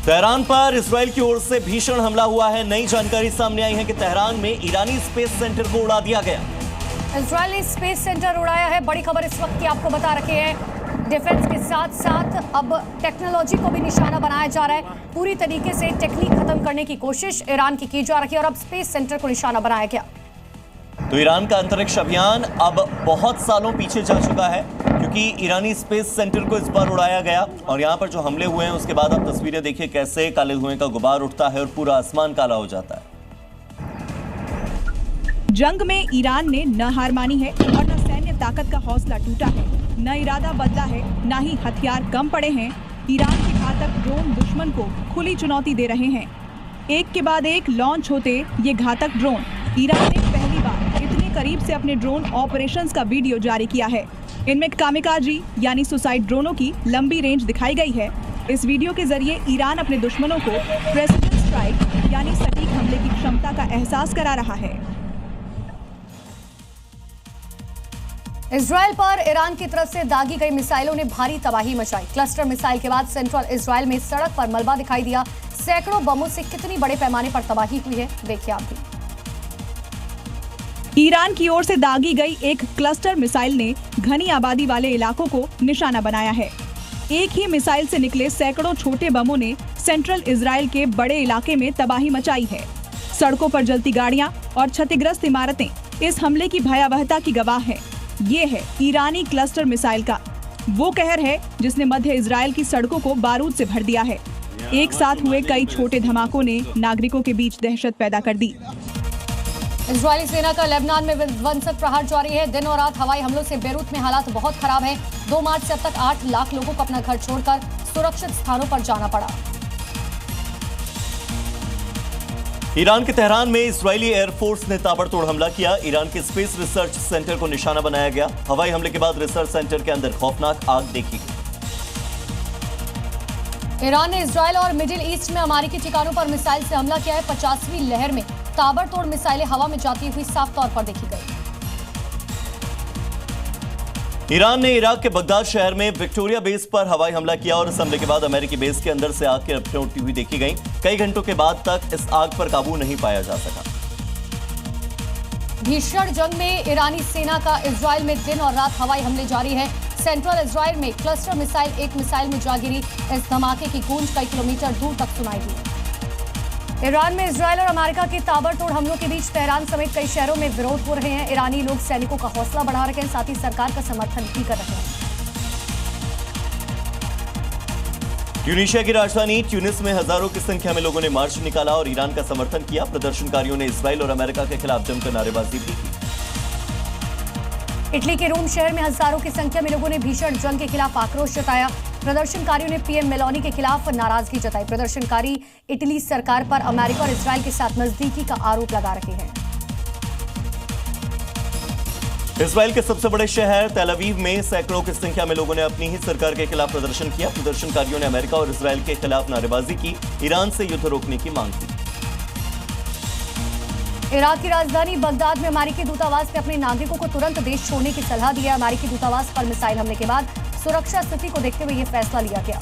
Tehran पर Israel की ओर से भीषण हमला हुआ है। नई जानकारी सामने आई है कि तेहरान में ईरानी स्पेस सेंटर को उड़ा दिया गया। इजराइल ने स्पेस सेंटर उड़ाया है। बड़ी खबर इस वक्त की आपको बता रखे हैं। डिफेंस के साथ साथ अब टेक्नोलॉजी को भी निशाना बनाया जा रहा है। पूरी तरीके से टेक्निक खत्म करने की कोशिश ईरान की जा रही है और अब स्पेस सेंटर को निशाना बनाया गया। तो ईरान का अंतरिक्ष अभियान अब बहुत सालों पीछे जा चुका है, क्योंकि ईरानी स्पेस सेंटर को इस बार उड़ाया गया। और यहां पर जो हमले हुए हैं उसके बाद आप तस्वीरें देखिए कैसे काले धुएं का गुबार उठता है और पूरा आसमान काला हो जाता है। जंग में ईरान ने न हार मानी है और न सैन्य ताकत का हौसला टूटा है, न इरादा बदला है, न ही हथियार कम पड़े हैं। ईरान के घातक ड्रोन दुश्मन को खुली चुनौती दे रहे हैं। एक के बाद एक लॉन्च होते ये घातक ड्रोन। ईरान ने पहली बार इतने करीब से अपने ड्रोन ऑपरेशंस का वीडियो जारी किया है। इनमें कामिकाजी यानी सुसाइड ड्रोनों की लंबी रेंज दिखाई गई है। इस वीडियो के जरिए ईरान अपने दुश्मनों को प्रेसिडेंट स्ट्राइक यानी सटीक हमले की क्षमता का एहसास करा रहा है। इजराइल पर ईरान की तरफ से दागी गई मिसाइलों ने भारी तबाही मचाई। क्लस्टर मिसाइल के बाद सेंट्रल इजराइल में सड़क पर मलबा दिखाई दिया। सैकड़ों बमों से कितनी बड़े पैमाने पर तबाही हुई है, देखिए आप भी। ईरान की ओर से दागी गई एक क्लस्टर मिसाइल ने घनी आबादी वाले इलाकों को निशाना बनाया है। एक ही मिसाइल से निकले सैकड़ों छोटे बमों ने सेंट्रल इजराइल के बड़े इलाके में तबाही मचाई है। सड़कों पर जलती गाड़ियां और क्षतिग्रस्त इमारतें इस हमले की भयावहता की गवाह है। ये है ईरानी क्लस्टर मिसाइल का वो कहर है जिसने मध्य इजराइल की सड़कों को बारूद से भर दिया है। एक साथ हुए कई छोटे धमाकों ने नागरिकों के बीच दहशत पैदा कर दी। इजरायली सेना का लेबनान में विध्वंसक प्रहार जारी है। दिन और रात हवाई हमलों से बेरूत में हालात बहुत खराब हैं। 2 मार्च से अब तक 8 लाख लोगों को अपना घर छोड़कर सुरक्षित स्थानों पर जाना पड़ा। ईरान के तेहरान में इजरायली एयरफोर्स ने ताबड़तोड़ हमला किया। ईरान के स्पेस रिसर्च सेंटर को निशाना बनाया गया। हवाई हमले के बाद रिसर्च सेंटर के अंदर खौफनाक आग देखी गई। ईरान ने इजराइल और मिडिल ईस्ट में अमेरिकी ठिकानों पर मिसाइल से हमला किया है। 50वीं लहर में ताबड़तोड़ मिसाइलें हवा में जाती हुई साफ तौर पर देखी गई। ईरान ने इराक के बगदाद शहर में विक्टोरिया बेस पर हवाई हमला किया और इस हमले के बाद अमेरिकी बेस के अंदर से आग की लपटें उठती हुई देखी गई। कई घंटों के बाद तक इस आग पर काबू नहीं पाया जा सका। भीषण जंग में ईरानी सेना का इजराइल में दिन और रात हवाई हमले जारी है। सेंट्रल इजराइल में क्लस्टर मिसाइल एक मिसाइल में जा गिरी। इस धमाके की गूंज कई किलोमीटर दूर तक सुनाई दी। ईरान में इजराइल और अमेरिका के ताबड़तोड़ हमलों के बीच तेहरान समेत कई शहरों में विरोध हो रहे हैं। ईरानी लोग सैनिकों का हौसला बढ़ा रहे हैं, साथ ही सरकार का समर्थन भी कर रहे हैं। ट्यूनीशिया की राजधानी ट्यूनिस में हजारों की संख्या में लोगों ने मार्च निकाला और ईरान का समर्थन किया। प्रदर्शनकारियों ने इजराइल और अमेरिका के खिलाफ जमकर नारेबाजी भी की। इटली के रोम शहर में हजारों की संख्या में लोगों ने भीषण जंग के खिलाफ आक्रोश जताया। प्रदर्शनकारियों ने पीएम मेलोनी के खिलाफ नाराजगी जताई। प्रदर्शनकारी इटली सरकार पर अमेरिका और इजराइल के साथ नजदीकी का आरोप लगा रहे हैं। इजराइल के सबसे बड़े शहर तेल अवीव में सैकड़ों की संख्या में लोगों ने अपनी ही सरकार के खिलाफ प्रदर्शन किया। प्रदर्शनकारियों ने अमेरिका और इजराइल के खिलाफ नारेबाजी की, ईरान से युद्ध रोकने की मांग की। इराक की राजधानी बगदाद में अमेरिकी दूतावास ने अपने नागरिकों को तुरंत देश छोड़ने की सलाह दी है। अमेरिकी दूतावास पर मिसाइल हमले के बाद सुरक्षा स्थिति को देखते हुए यह फैसला लिया गया।